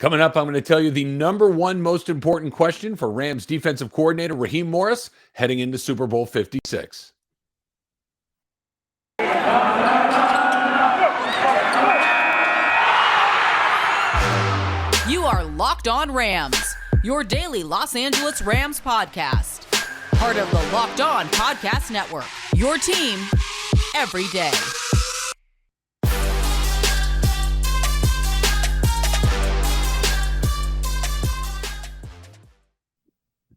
Coming up, I'm going to tell you the number one most important question for Rams defensive coordinator Raheem Morris heading into Super Bowl 56. You are Locked On Rams, your daily Los Angeles Rams podcast. Part of the Locked On Podcast Network, your team every day.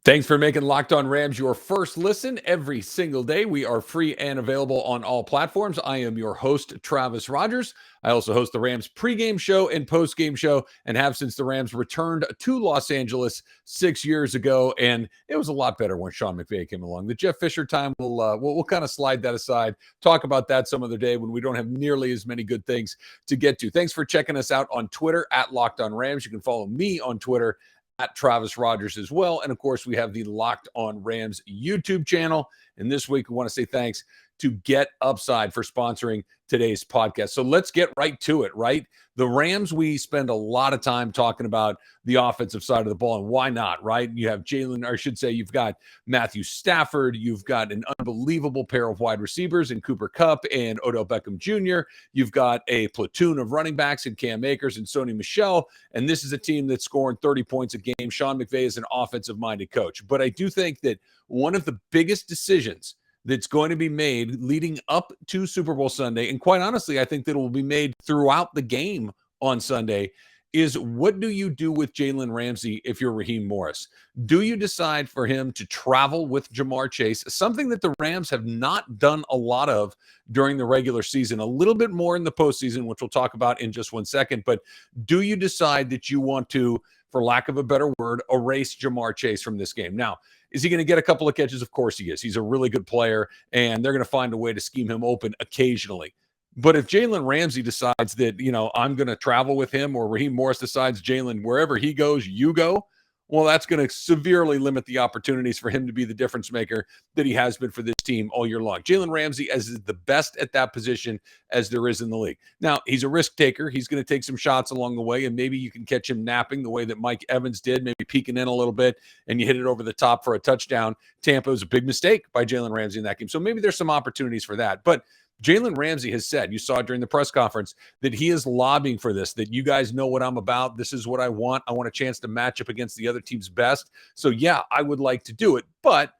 Thanks for making Locked On Rams your first listen every single day. We are free and available on all platforms. I am your host, Travis Rogers. I also host the Rams pregame show and postgame show and have since the Rams returned to Los Angeles 6 years ago. And it was a lot better when Sean McVay came along. The Jeff Fisher time, we'll kind of slide that aside, talk about that some other day when we don't have nearly as many good things to get to. Thanks for checking us out on Twitter at Locked On Rams. You can follow me on Twitter at Travis Rogers as well. And of course, we have the Locked On Rams YouTube channel. And this week, we want to say thanks to GetUpside for sponsoring today's podcast. So let's get right to it, right? The Rams, we spend a lot of time talking about the offensive side of the ball, and why not, right? You have you've got Matthew Stafford, you've got an unbelievable pair of wide receivers in Cooper Kupp and Odell Beckham Jr., you've got a platoon of running backs in Cam Akers and Sony Michel, and this is a team that's scoring 30 points a game. Sean McVay is an offensive-minded coach, but I do think that one of the biggest decisions that's going to be made leading up to Super Bowl Sunday, and quite honestly, I think that it will be made throughout the game on Sunday, is what do you do with Jalen Ramsey if you're Raheem Morris? Do you decide for him to travel with Ja'Marr Chase, something that the Rams have not done a lot of during the regular season, a little bit more in the postseason, which we'll talk about in just 1 second, but do you decide that you want to, for lack of a better word, erase Ja'Marr Chase from this game? Now, is he going to get a couple of catches? Of course he is. He's a really good player, and they're going to find a way to scheme him open occasionally. But if Jalen Ramsey decides that, I'm going to travel with him, or Raheem Morris decides, Jalen, wherever he goes, you go, well, that's going to severely limit the opportunities for him to be the difference maker that he has been for this team all year long. Jalen Ramsey is the best at that position as there is in the league. Now, he's a risk taker. He's going to take some shots along the way, and maybe you can catch him napping the way that Mike Evans did, maybe peeking in a little bit, and you hit it over the top for a touchdown. Tampa was a big mistake by Jalen Ramsey in that game. So maybe there's some opportunities for that. But Jalen Ramsey has said, you saw it during the press conference, that he is lobbying for this, that you guys know what I'm about. This is what I want. I want a chance to match up against the other team's best. So, yeah, I would like to do it. But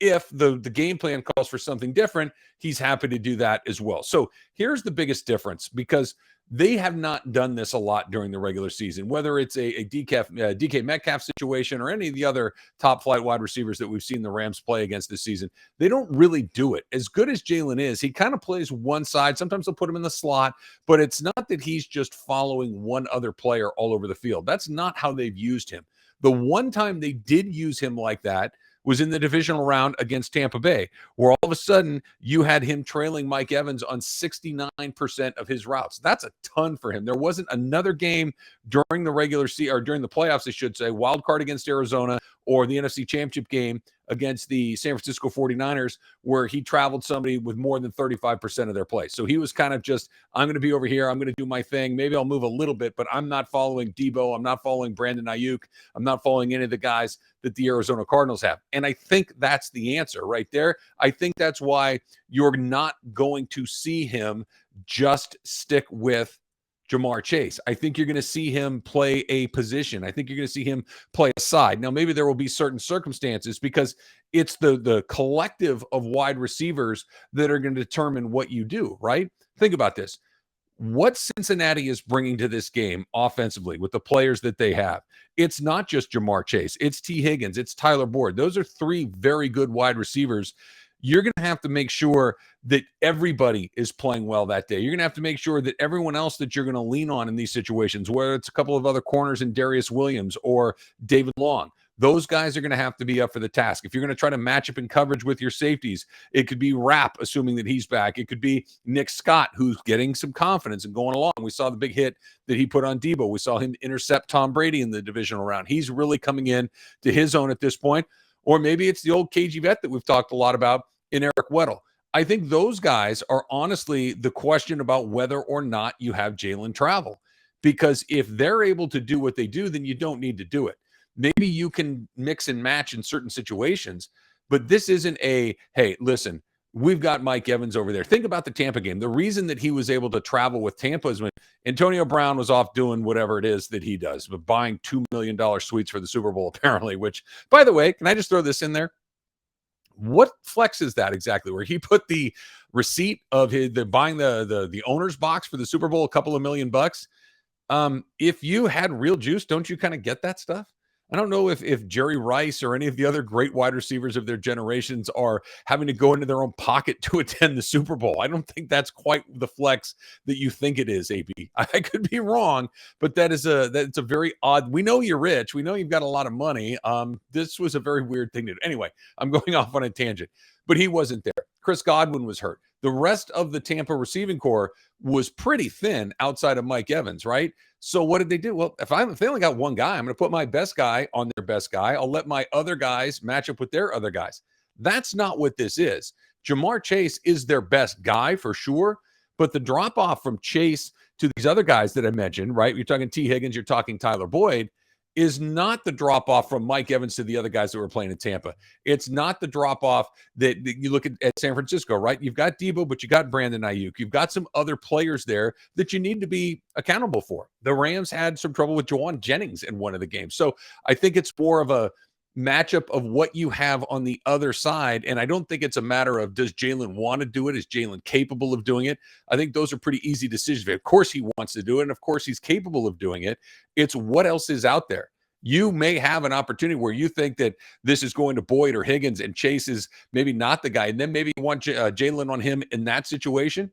if the game plan calls for something different, he's happy to do that as well. So here's the biggest difference, because they have not done this a lot during the regular season, whether it's a DK Metcalf situation or any of the other top flight wide receivers that we've seen the Rams play against this season. They don't really do it. As good as Jalen is, he kind of plays one side. Sometimes they'll put him in the slot, but it's not that he's just following one other player all over the field. That's not how they've used him. The one time they did use him like that was in the divisional round against Tampa Bay, where all of a sudden you had him trailing Mike Evans on 69% of his routes. That's a ton for him. There wasn't another game during the regular season, or during the playoffs, I should say, wild card against Arizona or the NFC Championship game against the San Francisco 49ers, where he traveled somebody with more than 35% of their play. So he was kind of just, I'm going to be over here. I'm going to do my thing. Maybe I'll move a little bit, but I'm not following Debo. I'm not following Brandon Ayuk. I'm not following any of the guys that the Arizona Cardinals have. And I think that's the answer right there. I think that's why you're not going to see him just stick with Ja'Marr Chase. I think you're going to see him play a position. I think you're going to see him play a side. Now, maybe there will be certain circumstances, because it's the collective of wide receivers that are going to determine what you do, right? Think about this. What Cincinnati is bringing to this game offensively with the players that they have, it's not just Ja'Marr Chase. It's T. Higgins. It's Tyler Boyd. Those are three very good wide receivers. You're going to have to make sure that everybody is playing well that day. You're going to have to make sure that everyone else that you're going to lean on in these situations, whether it's a couple of other corners in Darius Williams or David Long, those guys are going to have to be up for the task. If you're going to try to match up in coverage with your safeties, it could be Rapp, assuming that he's back. It could be Nick Scott, who's getting some confidence and going along. We saw the big hit that he put on Debo. We saw him intercept Tom Brady in the divisional round. He's really coming in to his own at this point. Or maybe it's the old cagey vet that we've talked a lot about in Eric Weddle. I think those guys are honestly the question about whether or not you have Jalen travel. because if they're able to do what they do, then you don't need to do it. Maybe you can mix and match in certain situations, but this isn't a, hey, listen, we've got Mike Evans over there. Think about the Tampa game. The reason that he was able to travel with Tampa is when Antonio Brown was off doing whatever it is that he does, but buying $2 million suites for the Super Bowl, apparently, which, by the way, can I just throw this in there? What flex is that exactly? Where he put the receipt of buying the owner's box for the Super Bowl, a couple of $1 million. If you had real juice, don't you kind of get that stuff? I don't know if Jerry Rice or any of the other great wide receivers of their generations are having to go into their own pocket to attend the Super Bowl. I don't think that's quite the flex that you think it is, AB. I could be wrong, but that's a very odd. We know you're rich. We know you've got a lot of money. This was a very weird thing to do. Anyway, I'm going off on a tangent, but he wasn't there. Chris Godwin was hurt. The rest of the Tampa receiving core was pretty thin outside of Mike Evans, right? So what did they do? Well, if they only got one guy, I'm going to put my best guy on their best guy. I'll let my other guys match up with their other guys. That's not what this is. Jamar Chase is their best guy for sure, but the drop off from Chase to these other guys that I mentioned, right? You're talking T. Higgins, you're talking Tyler Boyd, is not the drop off from Mike Evans to the other guys that were playing in Tampa. It's not the drop off that you look at San Francisco, right? You've got Debo, but you got Brandon Ayuk. You've got some other players there that you need to be accountable for. The Rams had some trouble with Juwan Jennings in one of the games. So I think it's more of a matchup of what you have on the other side. And I don't think it's a matter of, does Jalen want to do it? Is Jalen capable of doing it? I think those are pretty easy decisions. Of course he wants to do it, and of course he's capable of doing it. It's what else is out there. You may have an opportunity where you think that this is going to Boyd or Higgins and Chase is maybe not the guy, and then maybe you want Jalen on him in that situation.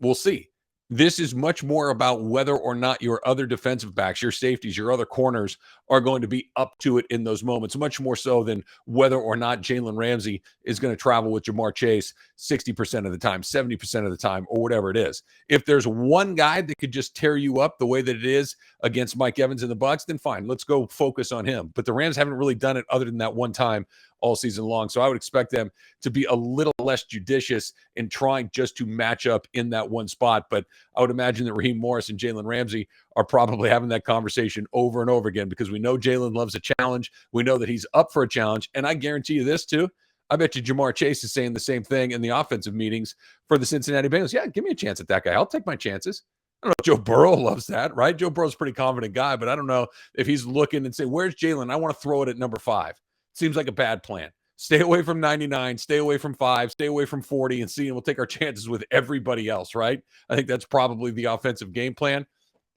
We'll see. This is much more about whether or not your other defensive backs, your safeties, your other corners are going to be up to it in those moments, much more so than whether or not Jalen Ramsey is going to travel with Jamar Chase 60% of the time, 70% of the time, or whatever it is. If there's one guy that could just tear you up the way that it is against Mike Evans and the Bucs, then fine, let's go focus on him. But the Rams haven't really done it other than that one time all season long. So I would expect them to be a little less judicious in trying just to match up in that one spot. But I would imagine that Raheem Morris and Jalen Ramsey are probably having that conversation over and over again, because we know Jalen loves a challenge. We know that he's up for a challenge. And I guarantee you this too. I bet you Jamar Chase is saying the same thing in the offensive meetings for the Cincinnati Bengals. Yeah, give me a chance at that guy. I'll take my chances. I don't know if Joe Burrow loves that, right? Joe Burrow's a pretty confident guy, but I don't know if he's looking and saying, where's Jalen? I want to throw it at number 5. Seems like a bad plan. Stay away from 99, stay away from 5, stay away from 40, and we'll take our chances with everybody else, right? I think that's probably the offensive game plan.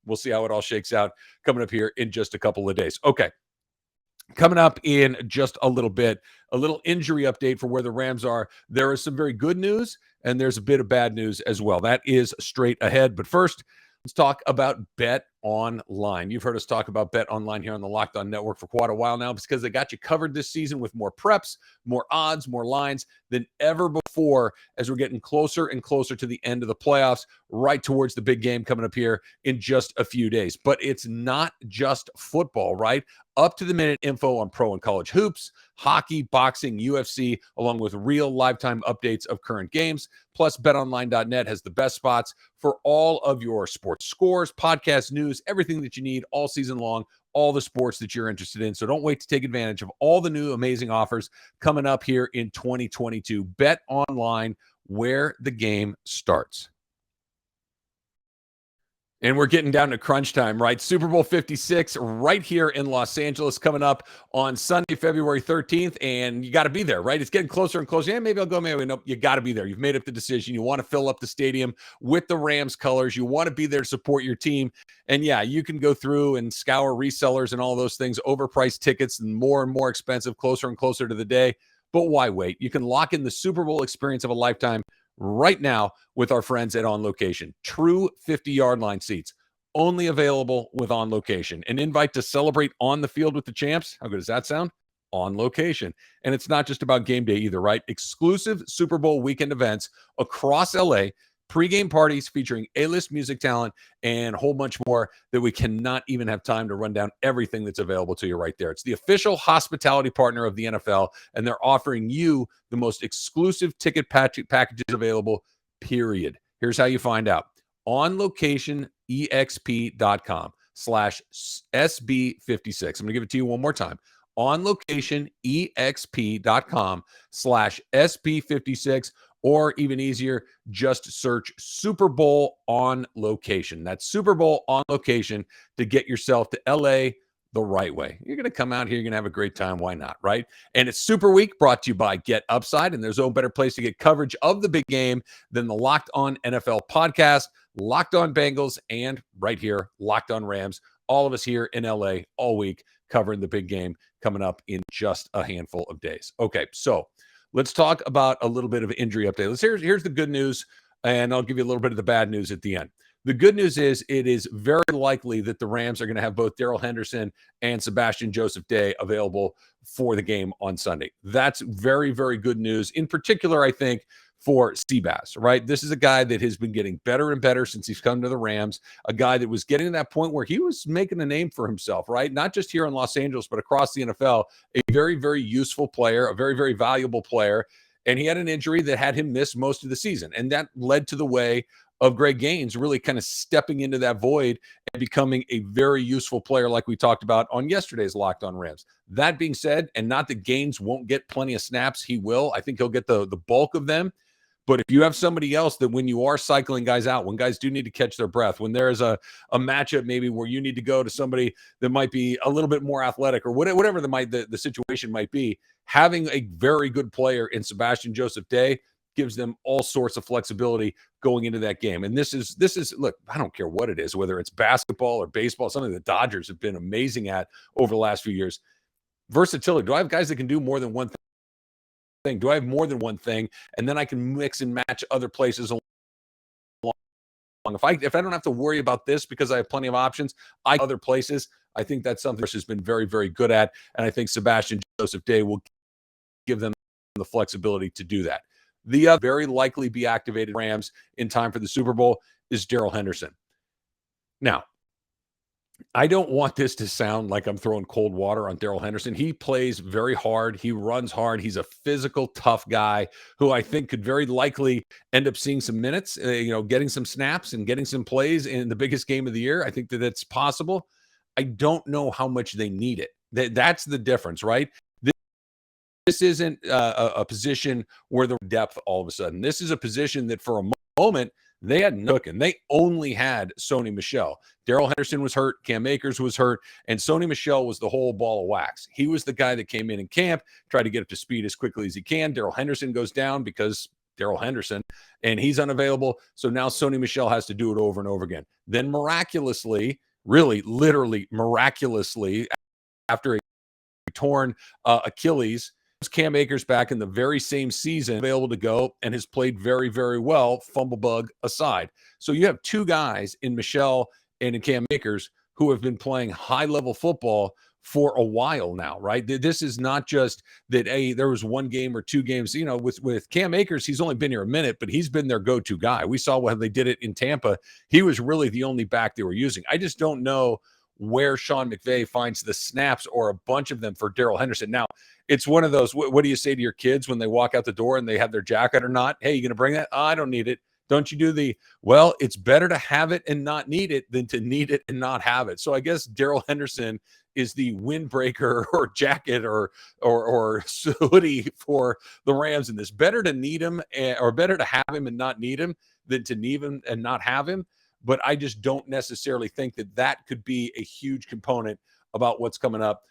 We'll see how it all shakes out coming up here in just a couple of days. Okay. Coming up in just a little bit, a little injury update for where the Rams are. There is some very good news, and there's a bit of bad news as well. That is straight ahead. But first, let's talk about Bet Online. You've heard us talk about Bet Online here on the Locked On Network for quite a while now, because they got you covered this season with more preps, more odds, more lines than ever before, as we're getting closer and closer to the end of the playoffs, right towards the big game coming up here in just a few days. But it's not just football, right? Up-to-the-minute info on pro and college hoops, hockey, boxing, UFC, along with real lifetime updates of current games. Plus, betonline.net has the best spots for all of your sports scores, podcast news, everything that you need all season long, all the sports that you're interested in. So don't wait to take advantage of all the new amazing offers coming up here in 2022. Bet Online, where the game starts. And we're getting down to crunch time, right? Super Bowl 56 right here in Los Angeles coming up on Sunday, February 13th. And you got to be there, right? It's getting closer and closer. Yeah, maybe I'll go, maybe no. You got to be there. You've made up the decision. You want to fill up the stadium with the Rams colors. You want to be there to support your team. And yeah, you can go through and scour resellers and all those things, overpriced tickets and more expensive, closer and closer to the day. But why wait? You can lock in the Super Bowl experience of a lifetime right now with our friends at On Location. True 50-yard line seats, only available with On Location. An invite to celebrate on the field with the champs. How good does that sound? On Location. And it's not just about game day either, right? Exclusive Super Bowl weekend events across LA, pregame parties featuring A-list music talent, and a whole bunch more that we cannot even have time to run down everything that's available to you right there. It's the official hospitality partner of the NFL, and they're offering you the most exclusive ticket packages available, period. Here's how you find out. onlocationexp.com/SB56. I'm going to give it to you one more time. onlocationexp.com/SB56, or even easier, just search Super Bowl on Location. That's Super Bowl on Location to get yourself to LA the right way. You're going to come out here, you're going to have a great time. Why not, right? And it's Super Week, brought to you by GetUpside, and there's no better place to get coverage of the big game than the Locked On NFL podcast, Locked On Bengals, and right here, Locked On Rams. All of us here in LA all week covering the big game coming up in just a handful of days. Okay, so let's talk about a little bit of injury update. Here's the good news, and I'll give you a little bit of the bad news at the end. The good news is it is very likely that the Rams are going to have both Darrell Henderson and Sebastian Joseph Day available for the game on Sunday. That's very, very good news. In particular, I think, for Seabass, right? This is a guy that has been getting better and better since he's come to the Rams, a guy that was getting to that point where he was making a name for himself, right? Not just here in Los Angeles, but across the NFL, a very, very useful player, a very, very valuable player. And he had an injury that had him miss most of the season. And that led to the way of Greg Gaines really kind of stepping into that void and becoming a very useful player like we talked about on yesterday's Locked On Rams. That being said, and not that Gaines won't get plenty of snaps, he will. I think he'll get the bulk of them. But if you have somebody else that when you are cycling guys out, when guys do need to catch their breath, when there is a matchup maybe where you need to go to somebody that might be a little bit more athletic or whatever the situation might be, having a very good player in Sebastian Joseph Day gives them all sorts of flexibility going into that game. And this is look, I don't care what it is, whether it's basketball or baseball, something the Dodgers have been amazing at over the last few years. Versatility. Do I have guys that can do more than one thing? Do I have more than one thing? And then I can mix and match other places along. If I don't have to worry about this because I have plenty of options, other places, I think that's something Chris has been very, very good at. And I think Sebastian Joseph Day will give them the flexibility to do that. The other very likely be activated Rams in time for the Super Bowl is Darrell Henderson. Now, I don't want this to sound like I'm throwing cold water on Darrell Henderson. He plays very hard. He runs hard. He's a physical, tough guy who I think could very likely end up seeing some minutes, getting some snaps and getting some plays in the biggest game of the year. I think that it's possible. I don't know how much they need it. That's the difference, right? This isn't a position where the depth all of a sudden. This is a position that for a moment they had Nook, and they only had Sony Michel. Darrell Henderson was hurt, Cam Akers was hurt, and Sony Michel was the whole ball of wax. He was the guy that came in camp, tried to get up to speed as quickly as he can. Darrell Henderson goes down because Darrell Henderson, and he's unavailable. So now Sony Michel has to do it over and over again. Then miraculously, really, literally miraculously, after a torn Achilles, Cam Akers back in the very same season, available to go, and has played very, very well, fumble bug aside. So you have two guys in Michel and in Cam Akers who have been playing high-level football for a while now, right? This is not just that, hey, there was one game or two games. With Cam Akers, he's only been here a minute, but he's been their go-to guy. We saw when they did it in Tampa. He was really the only back they were using. I just don't know where Sean McVay finds the snaps or a bunch of them for Darrell Henderson. Now, it's one of those, what do you say to your kids when they walk out the door and they have their jacket or not? Hey, you going to bring that? Oh, I don't need it. Don't you do well, it's better to have it and not need it than to need it and not have it. So I guess Darrell Henderson is the windbreaker or jacket or hoodie for the Rams in this. Better to need him or better to have him and not need him than to need him and not have him. But I just don't necessarily think that could be a huge component about what's coming up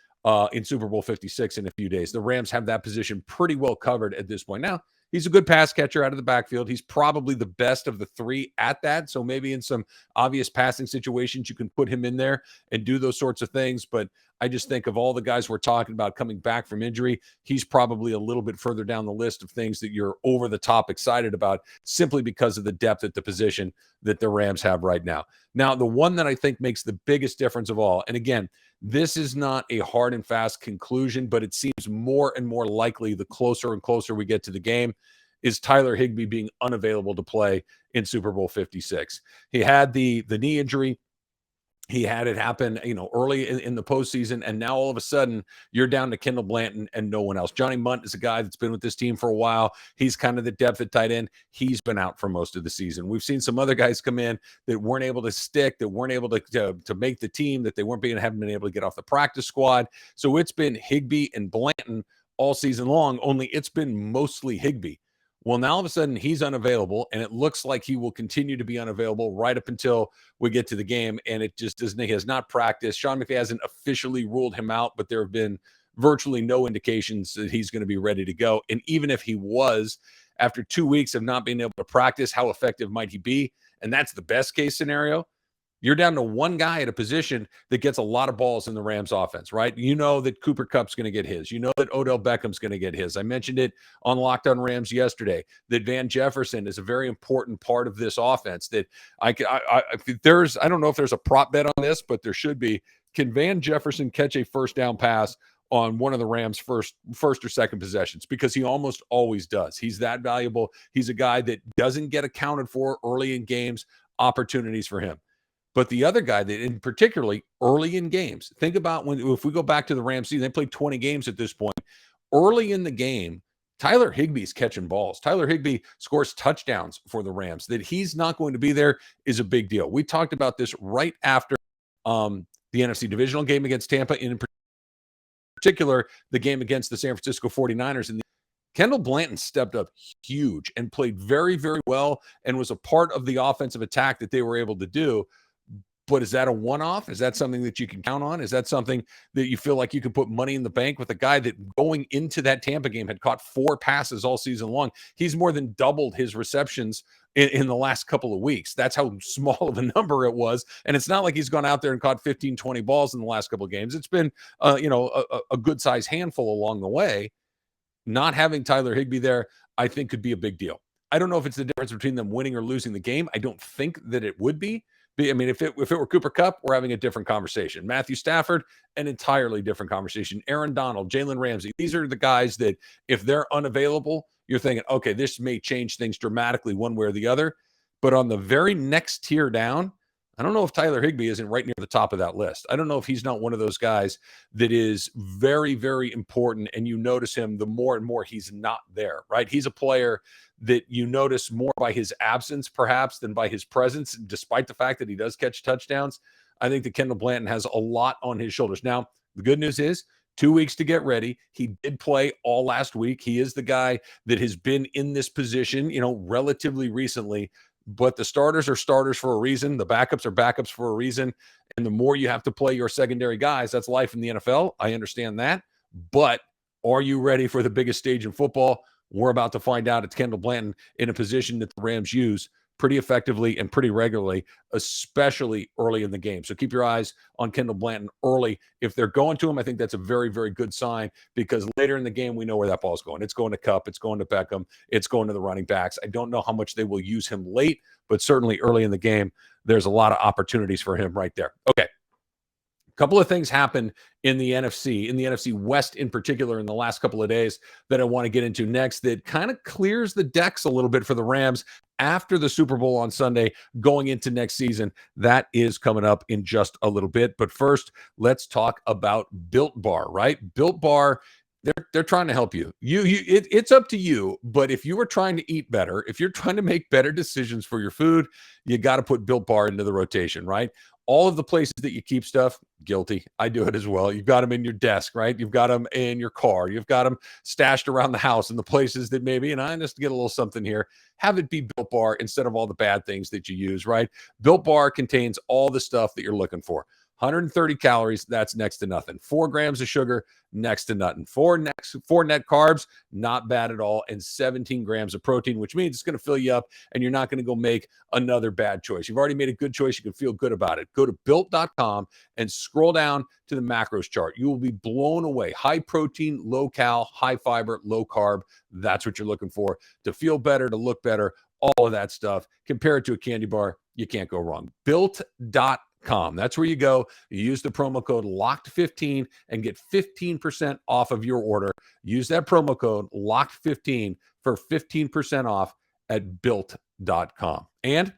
in Super Bowl 56 in a few days. The Rams have that position pretty well covered at this point. Now, he's a good pass catcher out of the backfield. He's probably the best of the three at that. So maybe in some obvious passing situations, you can put him in there and do those sorts of things. But I just think of all the guys we're talking about coming back from injury, he's probably a little bit further down the list of things that you're over the top excited about simply because of the depth at the position that the Rams have right now. Now, the one that I think makes the biggest difference of all, and again, this is not a hard and fast conclusion, but it seems more and more likely the closer and closer we get to the game, is Tyler Higbee being unavailable to play in Super Bowl 56. He had the knee injury He had it happen, early in the postseason, and now all of a sudden you're down to Kendall Blanton and no one else. Johnny Munt is a guy that's been with this team for a while. He's kind of the depth at tight end. He's been out for most of the season. We've seen some other guys come in that weren't able to stick, that weren't able to make the haven't been able to get off the practice squad. So it's been Higbee and Blanton all season long, only it's been mostly Higbee. Well, now all of a sudden he's unavailable, and it looks like he will continue to be unavailable right up until we get to the game. And it just doesn't. He has not practiced. Sean McVay hasn't officially ruled him out, but there have been virtually no indications that he's going to be ready to go. And even if he was, after 2 weeks of not being able to practice, how effective might he be? And that's the best case scenario. You're down to one guy at a position that gets a lot of balls in the Rams offense, right? You know that Cooper Kupp's going to get his. You know that Odell Beckham's going to get his. I mentioned it on Locked On Rams yesterday, that Van Jefferson is a very important part of this offense. That I don't know if there's a prop bet on this, but there should be. Can Van Jefferson catch a first down pass on one of the Rams' first or second possessions? Because he almost always does. He's that valuable. He's a guy that doesn't get accounted for early in games, opportunities for him. But the other guy that, in particularly early in games, think about if we go back to the Rams season, they played 20 games at this point. Early in the game, Tyler Higbee's catching balls. Tyler Higbee scores touchdowns for the Rams. That he's not going to be there is a big deal. We talked about this right after the NFC divisional game against Tampa, in particular, the game against the San Francisco 49ers. And Kendall Blanton stepped up huge and played very, very well and was a part of the offensive attack that they were able to do. But is that a one-off? Is that something that you can count on? Is that something that you feel like you can put money in the bank with a guy that going into that Tampa game had caught 4 passes all season long? He's more than doubled his receptions in the last couple of weeks. That's how small of a number it was. And it's not like he's gone out there and caught 15, 20 balls in the last couple of games. It's been, a good-sized handful along the way. Not having Tyler Higbee there, I think, could be a big deal. I don't know if it's the difference between them winning or losing the game. I don't think that it would be. I mean, if it were Cooper Kupp, we're having a different conversation. Matthew Stafford, an entirely different conversation. Aaron Donald, Jalen Ramsey, these are the guys that if they're unavailable, you're thinking, okay, this may change things dramatically one way or the other. But on the very next tier down, I don't know if Tyler Higbee isn't right near the top of that list. I don't know if he's not one of those guys that is very, very important, and you notice him the more and more he's not there, right? He's a player that you notice more by his absence, perhaps, than by his presence, despite the fact that he does catch touchdowns. I think that Kendall Blanton has a lot on his shoulders. Now, the good news is 2 weeks to get ready. He did play all last week. He is the guy that has been in this position, relatively recently. But the starters are starters for a reason. The backups are backups for a reason. And the more you have to play your secondary guys, that's life in the NFL. I understand that. But are you ready for the biggest stage in football? We're about to find out. It's Kendall Blanton in a position that the Rams use pretty effectively and pretty regularly, especially early in the game. So keep your eyes on Kendall Blanton early. If they're going to him, I think that's a very, very good sign, because later in the game, we know where that ball's going. It's going to Kupp. It's going to Beckham. It's going to the running backs. I don't know how much they will use him late, but certainly early in the game, there's a lot of opportunities for him right there. Okay. Couple of things happened in the NFC West in particular in the last couple of days that I want to get into next that kind of clears the decks a little bit for the Rams after the Super Bowl on Sunday going into next season. That is coming up in just a little bit. But first, let's talk about Built Bar, right? Built Bar, they're trying to help you. It's up to you, but if you are trying to eat better, if you're trying to make better decisions for your food, you got to put Built Bar into the rotation, right? All of the places that you keep stuff, guilty. I do it as well. You've got them in your desk, right? You've got them in your car. You've got them stashed around the house in the places that maybe, and I just get a little something here, have it be Built Bar instead of all the bad things that you use, right? Built Bar contains all the stuff that you're looking for. 130 calories, that's next to nothing. 4 grams of sugar, next to nothing. 4 net carbs, not bad at all. And 17 grams of protein, which means it's going to fill you up and you're not going to go make another bad choice. You've already made a good choice. You can feel good about it. Go to built.com and scroll down to the macros chart. You will be blown away. High protein, low cal, high fiber, low carb. That's what you're looking for to feel better, to look better, all of that stuff. Compare it to a candy bar. You can't go wrong. Built.com. That's where you go. You use the promo code LOCKED15 and get 15% off of your order. Use that promo code LOCKED15 for 15% off at built.com. And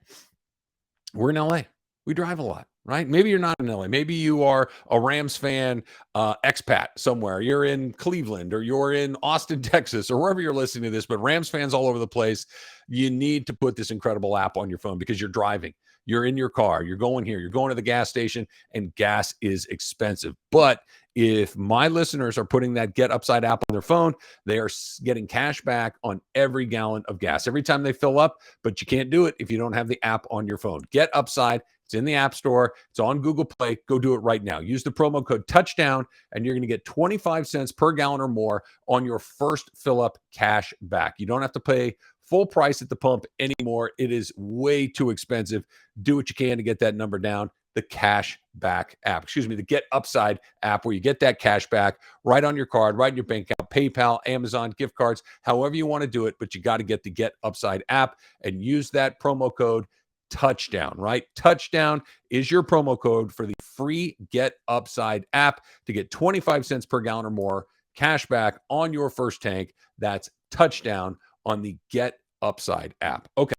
we're in LA. We drive a lot. right? Maybe you're not in LA. Maybe you are a Rams fan, expat somewhere. You're in Cleveland or you're in Austin, Texas, or wherever you're listening to this, but Rams fans all over the place. You need to put this incredible app on your phone because you're driving. You're in your car. You're going here. You're going to the gas station, and gas is expensive. But if my listeners are putting that GetUpside app on their phone, they are getting cash back on every gallon of gas every time they fill up. But you can't do it if you don't have the app on your phone. GetUpside. It's in the App Store. It's on Google Play. Go do it right now. Use the promo code TOUCHDOWN, and you're going to get 25 cents per gallon or more on your first fill-up cash back. You don't have to pay full price at the pump anymore. It is way too expensive. Do what you can to get that number down. The cash back app, the GetUpside app, where you get that cash back right on your card, right in your bank account, PayPal, Amazon, gift cards, however you want to do it. But you got to get the GetUpside app and use that promo code touchdown, right? Touchdown is your promo code for the free GetUpside app to get 25 cents per gallon or more cash back on your first tank. That's touchdown on the GetUpside app. Okay.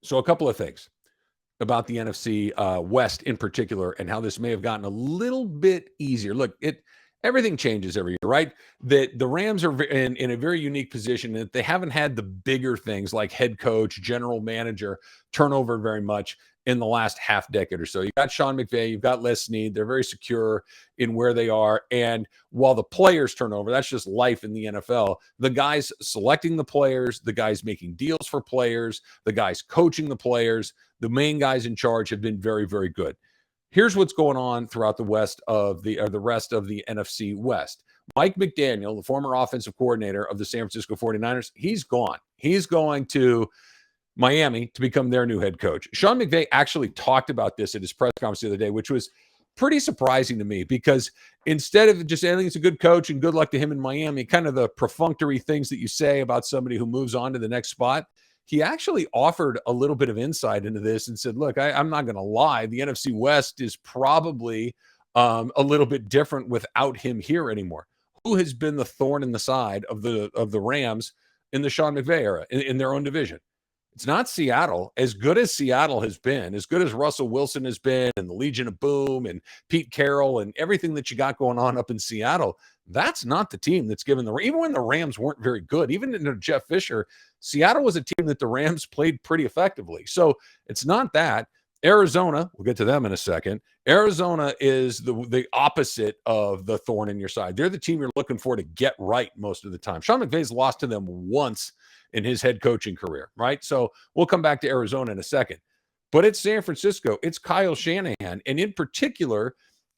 So a couple of things about the NFC West in particular and how this may have gotten a little bit easier. Look, everything changes every year, right? The Rams are in a very unique position that they haven't had the bigger things like head coach, general manager turnover very much in the last half decade or so. You've got Sean McVay, you've got Les Snead. They're very secure in where they are. And while the players turn over, that's just life in the NFL. The guys selecting the players, the guys making deals for players, the guys coaching the players, the main guys in charge have been very, very good. Here's what's going on throughout the rest of the NFC West. Mike McDaniel, the former offensive coordinator of the San Francisco 49ers, he's gone. He's going to Miami to become their new head coach. Sean McVay actually talked about this at his press conference the other day, which was pretty surprising to me because instead of just saying he's a good coach and good luck to him in Miami, kind of the perfunctory things that you say about somebody who moves on to the next spot, he actually offered a little bit of insight into this and said, look, I'm not going to lie. The NFC West is probably a little bit different without him here anymore. Who has been the thorn in the side of the Rams in the Sean McVay era in their own division? It's not Seattle. As good as Seattle has been, as good as Russell Wilson has been, and the Legion of Boom and Pete Carroll and everything that you got going on up in Seattle, that's not the team that's given even when the Rams weren't very good, even under Jeff Fisher, Seattle was a team that the Rams played pretty effectively. So it's not that. Arizona, we'll get to them in a second. Arizona is the opposite of the thorn in your side. They're the team you're looking for to get right most of the time. Sean McVay's lost to them once in his head coaching career, right? So we'll come back to Arizona in a second. But it's San Francisco. It's Kyle Shanahan. And in particular,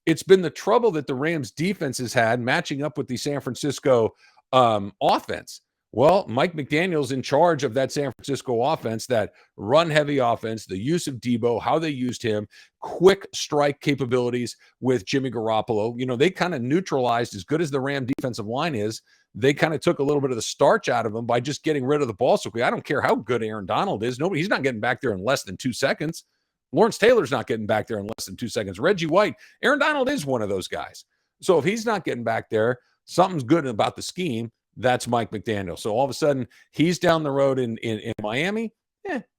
it's been the trouble that the Rams defense has had matching up with the San Francisco offense. Well, Mike McDaniel's in charge of that San Francisco offense, that run-heavy offense, the use of Debo, how they used him, quick strike capabilities with Jimmy Garoppolo. You know, they kind of neutralized, as good as the Ram defensive line is, they kind of took a little bit of the starch out of them by just getting rid of the ball so quickly. I don't care how good Aaron Donald is. He's not getting back there in less than 2 seconds. Lawrence Taylor's not getting back there in less than 2 seconds. Reggie White, Aaron Donald is one of those guys. So if he's not getting back there, something's good about the scheme. That's Mike McDaniel. So all of a sudden, he's down the road in Miami.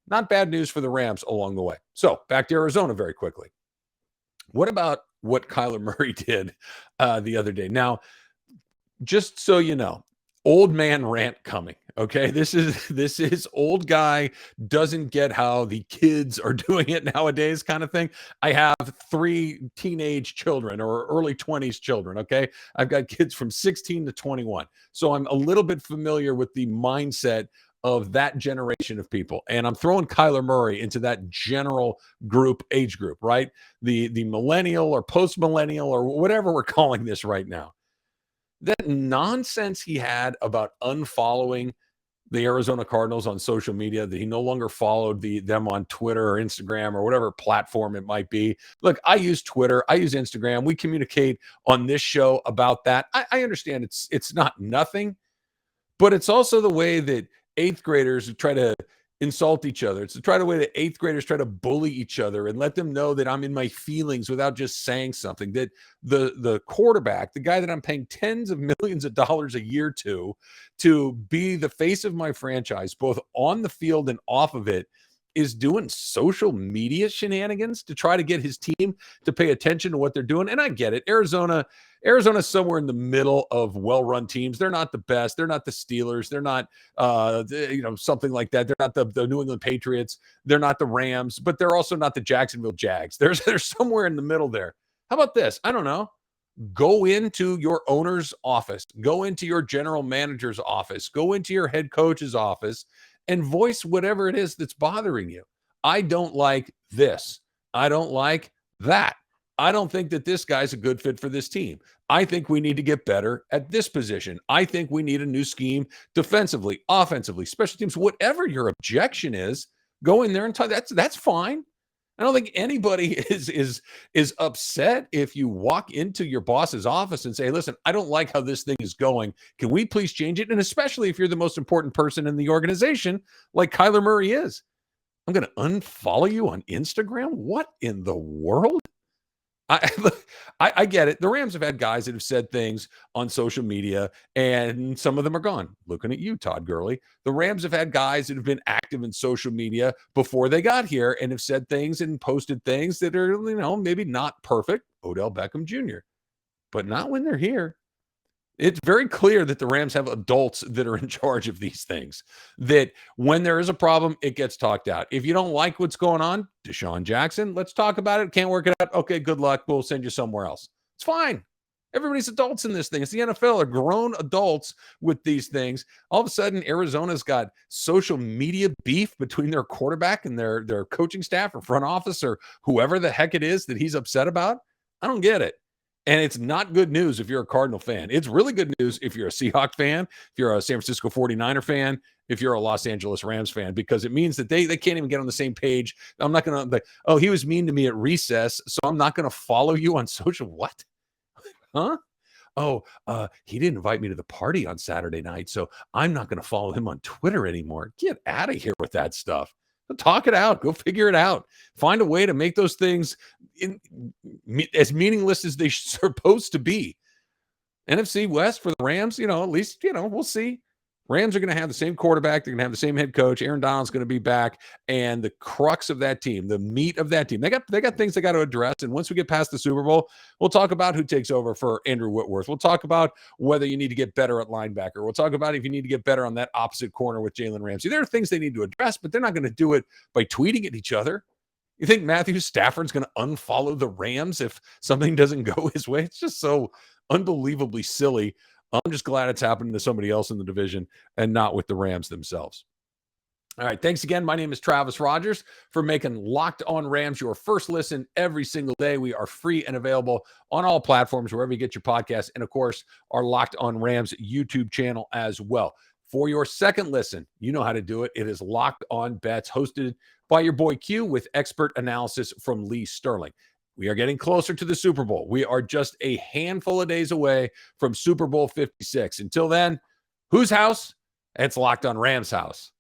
Not bad news for the Rams along the way. So back to Arizona very quickly. What about what Kyler Murray did the other day? Now, just so you know, old man rant coming. Okay, this is old guy doesn't get how the kids are doing it nowadays kind of thing. I have 3 teenage children or early 20s children. Okay, I've got kids from 16 to 21, so I'm a little bit familiar with the mindset of that generation of people, and I'm throwing Kyler Murray into that general age group, right? The millennial or post millennial or whatever we're calling this right now. That nonsense he had about unfollowing the Arizona Cardinals on social media, that he no longer followed them on Twitter or Instagram or whatever platform it might be. Look, I use Twitter. I use Instagram. We communicate on this show about that. I understand it's not nothing, but it's also the way that 8th graders try to insult each other. It's the way that 8th graders try to bully each other and let them know that I'm in my feelings without just saying something. That the quarterback, the guy that I'm paying tens of millions of dollars a year to be the face of my franchise, both on the field and off of it, is doing social media shenanigans to try to get his team to pay attention to what they're doing. And I get it. Arizona's somewhere in the middle of well-run teams. They're not the best. They're not the Steelers. They're not, something like that. They're not the New England Patriots. They're not the Rams, but they're also not the Jacksonville Jags. They're somewhere in the middle there. How about this? I don't know. Go into your owner's office. Go into your general manager's office. Go into your head coach's office and voice whatever it is that's bothering you. I don't like this. I don't like that. I don't think that this guy's a good fit for this team. I think we need to get better at this position. I think we need a new scheme defensively, offensively, special teams, whatever your objection is, go in there and talk. That's fine. I don't think anybody is upset if you walk into your boss's office and say, listen, I don't like how this thing is going. Can we please change it? And especially if you're the most important person in the organization, like Kyler Murray is. I'm going to unfollow you on Instagram? What in the world? I get it. The Rams have had guys that have said things on social media, and some of them are gone. Looking at you, Todd Gurley. The Rams have had guys that have been active in social media before they got here and have said things and posted things that are, maybe not perfect. Odell Beckham Jr., but not when they're here. It's very clear that the Rams have adults that are in charge of these things, that when there is a problem, it gets talked out. If you don't like what's going on, Deshaun Jackson, let's talk about it. Can't work it out. Okay, good luck. We'll send you somewhere else. It's fine. Everybody's adults in this thing. It's the NFL. They're grown adults with these things. All of a sudden, Arizona's got social media beef between their quarterback and their coaching staff or front office or whoever the heck it is that he's upset about. I don't get it. And it's not good news if you're a Cardinal fan. It's really good news if you're a Seahawks fan, if you're a San Francisco 49er fan, if you're a Los Angeles Rams fan, because it means that they can't even get on the same page. I'm not going to, he was mean to me at recess, so I'm not going to follow you on social. What? Huh? He didn't invite me to the party on Saturday night, so I'm not going to follow him on Twitter anymore. Get out of here with that stuff. Talk it out. Go figure it out. Find a way to make those things as meaningless as they're supposed to be. NFC West for the Rams, at least, we'll see. Rams are going to have the same quarterback. They're going to have the same head coach. Aaron Donald's going to be back. And the crux of that team, the meat of that team, they got things they got to address. And once we get past the Super Bowl, we'll talk about who takes over for Andrew Whitworth. We'll talk about whether you need to get better at linebacker. We'll talk about if you need to get better on that opposite corner with Jalen Ramsey. There are things they need to address, but they're not going to do it by tweeting at each other. You think Matthew Stafford's going to unfollow the Rams if something doesn't go his way? It's just so unbelievably silly. I'm just glad it's happening to somebody else in the division and not with the Rams themselves. All right. Thanks again. My name is Travis Rogers for making Locked On Rams your first listen every single day. We are free and available on all platforms, wherever you get your podcasts. And of course, our Locked On Rams YouTube channel as well. For your second listen, you know how to do it. It is Locked On Bets, hosted by your boy Q with expert analysis from Lee Sterling. We are getting closer to the Super Bowl. We are just a handful of days away from Super Bowl 56. Until then, whose house? It's Locked On Rams house.